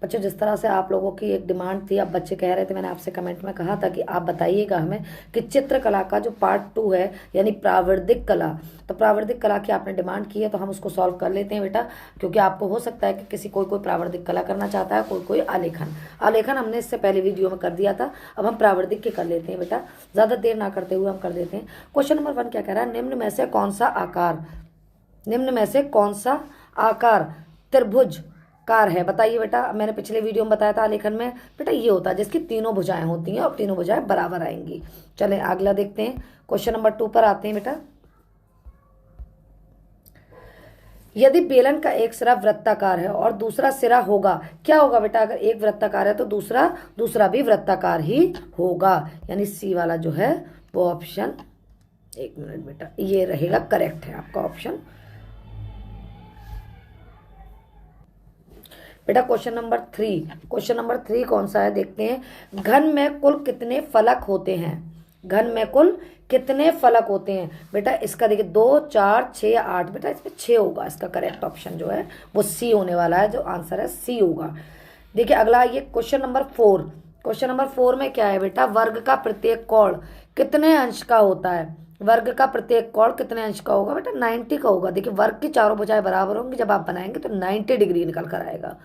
बच्चों जिस तरह से आप लोगों की एक डिमांड थी, अब बच्चे कह रहे थे, मैंने आपसे कमेंट में कहा था कि आप बताइएगा हमें कि चित्रकला का जो पार्ट 2 है यानी प्राविधिक कला, तो प्राविधिक कला की आपने डिमांड की है तो हम उसको सॉल्व कर लेते हैं बेटा। क्योंकि आपको हो सकता है कि किसी कोई कोई प्राविधिक कला करना चाहता है, कोई कोई आलेखन। आलेखन हमने इससे पहले वीडियो में कर दिया था, अब हम प्राविधिक के कर लेते हैं बेटा। ज़्यादा देर ना करते हुए हम कर देते हैं। क्वेश्चन नंबर 1 क्या कह रहा है, निम्न में से कौन सा आकार, निम्न में से कौन सा आकार त्रिभुज कार है, बताइए बेटा। मैंने पिछले वीडियो में बताया था आलेखन में बेटा ये होता है जिसकी तीनों भुजाएं होती हैं और तीनों भुजाएं बराबर आएंगी। चलें अगला देखते हैं, क्वेश्चन नंबर 2 पर आते हैं बेटा। यदि बेलन का एक सिरा वृत्ताकार है और दूसरा सिरा होगा, क्या होगा बेटा, अगर एक वृत्ताकार है तो दूसरा भी वृत्ताकार ही होगा, यानी सी वाला जो है वो ऑप्शन, एक मिनट बेटा, ये रहेगा करेक्ट है आपका ऑप्शन बेटा। क्वेश्चन नंबर 3 कौन सा है देखते हैं। घन में कुल कितने फलक होते हैं, घन में कुल कितने फलक होते हैं बेटा। इसका देखिए 2, 4, 6 या 8, बेटा इसमें 6 होगा। इसका करेक्ट ऑप्शन जो है वो सी होने वाला है, जो आंसर है सी होगा। देखिए अगला ये क्वेश्चन नंबर 4 में क्या है बेटा, वर्ग का प्रत्येक कोण कितने अंश का होता है, वर्ग का प्रत्येक कोण कितने अंश का होगा बेटा, 90 का होगा। देखिए वर्ग की चारों भुजाएं बराबर होंगी, जब आप बनाएंगे तो 90 डिग्री निकल कर आएगा।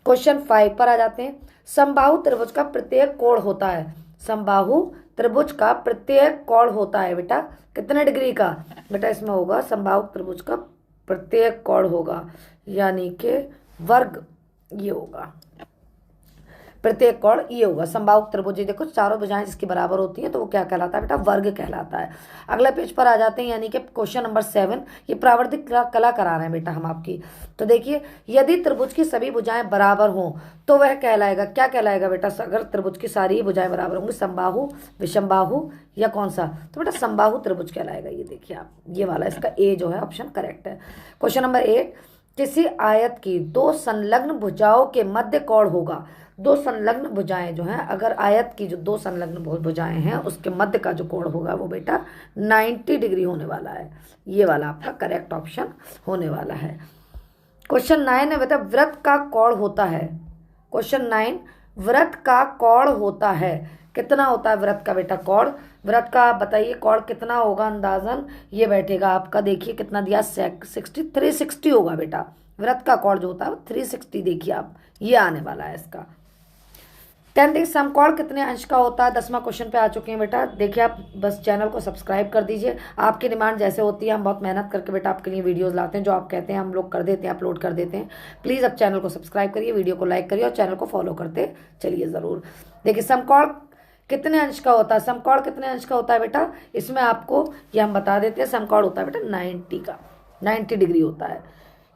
क्वेश्चन 5 पर आ जाते हैं। समबाहु त्रिभुज का प्रत्येक कोण होता है, समबाहु त्रिभुज का प्रत्येक कोण होता है बेटा कितने डिग्री का, बेटा इसमें होगा समबाहु त्रिभुज का प्रत्येक कोण होगा यानी कि वर्ग, ये होगा प्रत्येक कोण, ये होगा समबाहु त्रिभुज। देखो चारों भुजाएं जिसकी बराबर होती हैं तो वो क्या कहलाता है बेटा, वर्ग कहलाता है। अगले पेज पर आ जाते हैं, यानी कि क्वेश्चन नंबर 7, ये प्राविधिक कला करा रहे हैं बेटा हम आपकी। तो देखिए यदि त्रिभुज की सभी भुजाएं बराबर हों तो वह कहलाएगा, क्या कहलाएगा बेटा, अगर त्रिभुज की सारी भुजाएं बराबर होंगी, समबाहु, विषमबाहु या कौन सा, तो बेटा समबाहु त्रिभुज कहलाएगा। ये देखिए आप, ये वाला इसका ए जो है ऑप्शन करेक्ट है। क्वेश्चन नंबर 8, किसी आयत की 2 संलग्न भुजाओं के मध्य कोण होगा। 2 संलग्न भुजाएं जो हैं, अगर आयत की जो 2 संलग्न भुजाएं हैं उसके मध्य का जो कोण होगा वो बेटा 90 डिग्री होने वाला है। ये वाला आपका करेक्ट ऑप्शन होने वाला है। क्वेश्चन 9 है बेटा, वृत्त का कोण होता है, क्वेश्चन 9, वृत्त का कोण होता है, कितना होता है वृत्त का बेटा कोण, वृत्त का बताइए कोण कितना होगा, अंदाजन ये बैठेगा आपका, देखिए कितना दिया 360 होगा बेटा। वृत्त का कोण जो होता है वो 360, देखिए आप, ये आने वाला है इसका। 10 समकोण कितने अंश का होता है, 10वां क्वेश्चन पे आ चुके हैं बेटा। देखिए आप बस चैनल को सब्सक्राइब कर दीजिए, आपकी डिमांड जैसे होती है हम बहुत मेहनत करके बेटा आपके लिए वीडियोस लाते हैं, जो आप कहते हैं हम लोग कर देते हैं, अपलोड कर देते हैं। प्लीज़ अब चैनल को सब्सक्राइब करिए, वीडियो को लाइक करिए और चैनल को फॉलो करते चलिए ज़रूर। देखिए समकोण कितने अंश का होता है, समकोण कितने अंश का होता है बेटा, इसमें आपको ये हम बता देते हैं, समकोण होता है बेटा 90 का, 90 डिग्री होता है।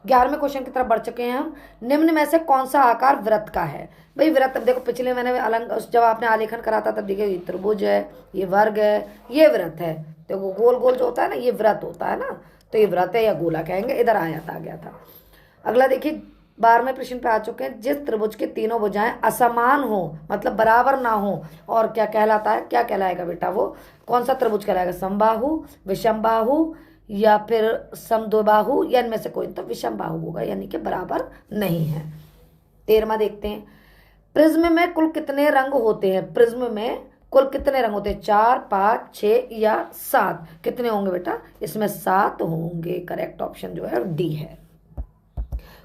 11वें क्वेश्चन की तरफ बढ़ चुके हैं हम। निम्न में से कौन सा आकार वृत्त का है, भाई वृत्त, अब देखो पिछले मैंने जब आपने आलेखन करा था तब देखिए ये त्रिभुज है, ये वर्ग है, ये वृत्त है। तो गोल गोल जो होता है ना ये वृत्त होता है ना, तो ये वृत्त है या गोला कहेंगे, इधर आयत आ गया था। अगला देखिए 12वें प्रश्न पे आ चुके हैं। जिस त्रिभुज की तीनों भुजाएं असमान हो, मतलब बराबर ना हो, और क्या कहलाता है, क्या कहलाएगा बेटा, वो कौन सा त्रिभुज कहलाएगा, समबाहु, विषमबाहु या फिर समद्विबाहु, या इनमें से कोई, तो विषमबाहु होगा यानी कि बराबर नहीं है। 13वां देखते हैं। प्रिज्म में कुल कितने रंग होते हैं, प्रिज्म में कुल कितने रंग होते हैं, 4, 5, 6 या 7, कितने होंगे बेटा, इसमें 7 होंगे। करेक्ट ऑप्शन जो है डी है।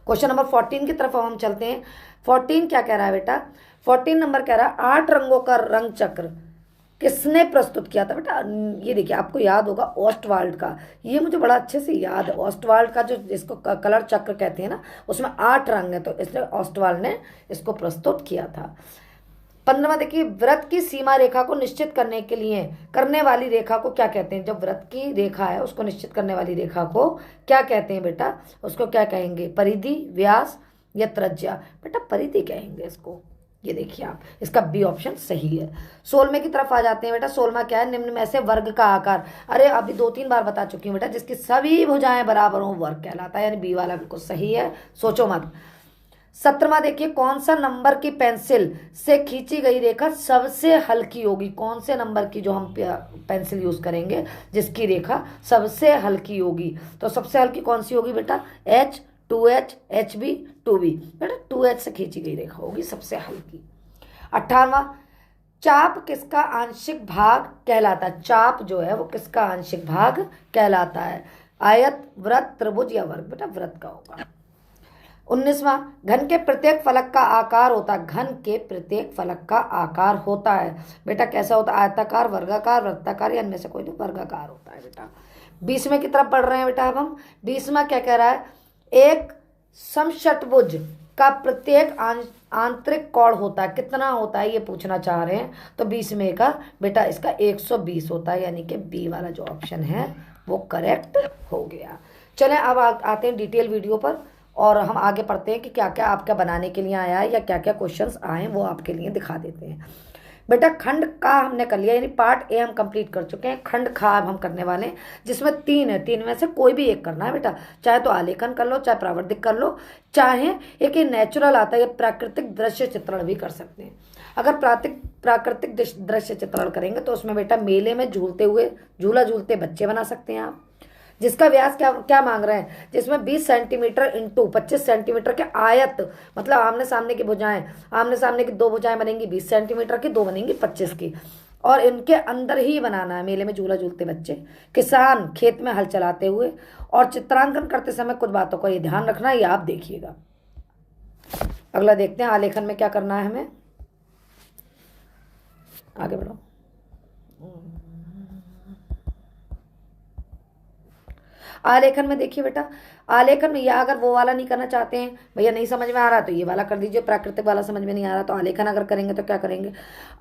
क्वेश्चन नंबर 14 की तरफ हम चलते हैं। 14 क्या कह रहा है बेटा, 14 नंबर कह रहा है 8 रंगों का रंग चक्र किसने प्रस्तुत किया था बेटा। ये देखिए आपको याद होगा ऑस्टवाल्ड का, ये मुझे बड़ा अच्छे से याद है, ऑस्टवाल्ड का जो जिसको कलर चक्र कहते हैं ना, उसमें 8 रंग है, तो इसलिए ऑस्टवाल्ड ने इसको प्रस्तुत किया था। 15वां देखिए, व्रत की सीमा रेखा को निश्चित करने के लिए करने वाली रेखा को क्या कहते हैं, जब व्रत की रेखा है उसको निश्चित करने वाली रेखा को क्या कहते हैं बेटा, उसको क्या कहेंगे, परिधि, व्यास या त्रिज्या, बेटा परिधि कहेंगे इसको। ये देखिए आप, इसका बी ऑप्शन सही है। 16वें की तरफ आ जाते हैं बेटा। 16वां क्या है, निम्न में से वर्ग का आकार, अरे अभी 2-3 बार बता चुकी हूँ बेटा, जिसकी सभी भुजाएं बराबर हो वर्ग कहलाता है, यानी बी वाला बिल्कुल सही है, सोचो मत। 17वां देखिए, कौन सा नंबर की पेंसिल से खींची गई रेखा सबसे हल्की होगी, कौन से नंबर की जो हम पेंसिल यूज करेंगे जिसकी रेखा सबसे हल्की होगी, तो सबसे हल्की कौन सी होगी बेटा, H, 2H, HB, 2b। बेटा 2h से खींची गई रेखा होगी सबसे हल्की। 58वां, चाप किसका आंशिक भाग कहलाता है? चाप जो है वो किसका आंशिक भाग कहलाता है? आयत, वृत्त, त्रिभुज या वर्ग? बेटा वृत्त का होगा। 19वां, घन के प्रत्येक फलक का आकार होता है। घन के प्रत्येक फलक का आकार होता है बेटा कैसा होता है? आयताकार, वर्गाकार, वृत्ताकार या इनमें से कोई नहीं, वर्गाकार होता है बेटा। 20वें की तरफ पढ़ रहे हैं बेटा अब हम। 20वां क्या कह रहा है? एक समषटभुज का प्रत्येक आंतरिक कोण होता है, कितना होता है ये पूछना चाह रहे हैं। तो 20वें का बेटा इसका 120 होता है, यानी कि बी वाला जो ऑप्शन है वो करेक्ट हो गया। चलें अब आते हैं डिटेल वीडियो पर और हम आगे पढ़ते हैं कि क्या क्या आपका बनाने के लिए आया है या क्या क्या क्वेश्चंस आए हैं वो आपके लिए दिखा देते हैं। बेटा खंड का हमने कर लिया, यानी पार्ट ए हम कंप्लीट कर चुके हैं। खंड खा अब हम करने वाले हैं, जिसमें 3 है। 3 में से कोई भी एक करना है बेटा, चाहे तो आलेखन कर लो, चाहे प्रावर्धिक कर लो, चाहे एक नेचुरल आता है, प्राकृतिक दृश्य चित्रण भी कर सकते हैं। अगर प्राकृतिक दृश्य चित्रण करेंगे तो उसमें बेटा मेले में झूलते हुए झूला झूलते बच्चे बना सकते हैं आप, जिसका व्यास क्या मांग रहे हैं? जिसमें 20 सेंटीमीटर इंटू 25 सेंटीमीटर के आयत, मतलब आमने सामने की भुजाएं, आमने सामने की 2 भुजाएं बनेंगी 20 सेंटीमीटर की, 2 बनेंगी 25 की, और इनके अंदर ही बनाना है मेले में झूला झूलते बच्चे, किसान खेत में हल चलाते हुए। और चित्रांकन करते समय कुछ बातों का ये ध्यान रखना, ये आप देखिएगा। अगला देखते हैं आलेखन में क्या करना है हमें। आगे बढ़ो। आलेखन में देखिए बेटा, आलेखन में या अगर वो वाला नहीं करना चाहते हैं, भैया नहीं समझ में आ रहा तो ये वाला कर दीजिए, प्राकृतिक वाला समझ में नहीं आ रहा तो आलेखन अगर करेंगे तो क्या करेंगे?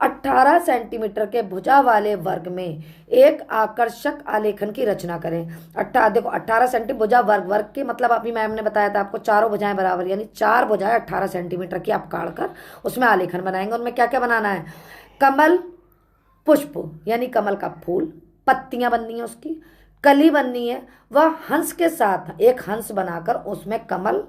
18 सेंटीमीटर के भुजा वाले वर्ग में एक आकर्षक आलेखन की रचना करें। देखो 18 सेंटीमीटर भुजा वर्ग की मतलब अभी मैम ने बताया था आपको, चारों भुजाएं बराबर, यानी 4 भुजाएं 18 सेंटीमीटर की आप काट कर उसमें आलेखन बनाएंगे। उनमें क्या क्या बनाना है? कमल पुष्प यानी कमल का फूल, पत्तियां बननी है उसकी, कली बननी है, वह हंस के साथ एक हंस बनाकर उसमें कमल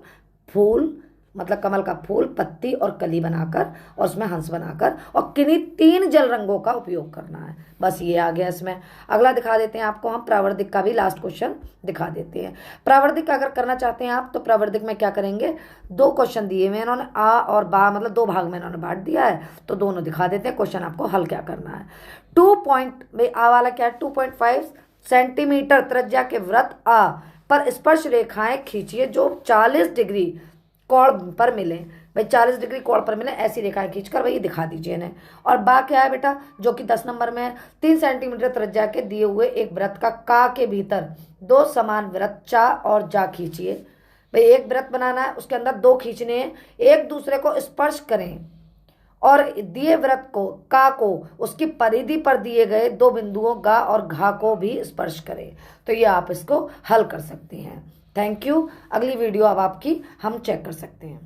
फूल मतलब कमल का फूल, पत्ती और कली बनाकर और उसमें हंस बनाकर, और किन्हीं 3 जल रंगों का उपयोग करना है। बस ये आ गया इसमें। अगला दिखा देते हैं आपको हम, प्रावर्धिक का भी लास्ट क्वेश्चन दिखा देते हैं। प्रावर्धिक अगर करना चाहते हैं आप तो प्रावर्धिक में क्या करेंगे? 2 क्वेश्चन दिए हुए इन्होंने, आ और बा, मतलब 2 भाग में इन्होंने बांट दिया है, तो दोनों दिखा देते हैं। क्वेश्चन आपको हल क्या करना है? 2 आ वाला क्या है? 2.5 सेंटीमीटर त्रिज्या के वृत्त आ पर स्पर्श रेखाएं खींचिए जो 40 डिग्री कोण पर मिले। भाई 40 डिग्री कोण पर मिले ऐसी रेखाएं खींचकर भाई दिखा दीजिए इन्हें। और बा क्या है बेटा? जो कि 10 नंबर में है, 3 सेंटीमीटर त्रिज्या के दिए हुए एक वृत्त का का के भीतर 2 समान वृत्त चा और जा खींचिए। भाई एक वृत्त बनाना है, उसके अंदर 2 खींचने हैं, एक दूसरे को स्पर्श करें और दिए वृत्त को का को उसकी परिधि पर दिए गए 2 बिंदुओं गा और घा को भी स्पर्श करें। तो ये आप इसको हल कर सकते हैं। Thank you. अगली वीडियो अब आपकी हम चेक कर सकते हैं।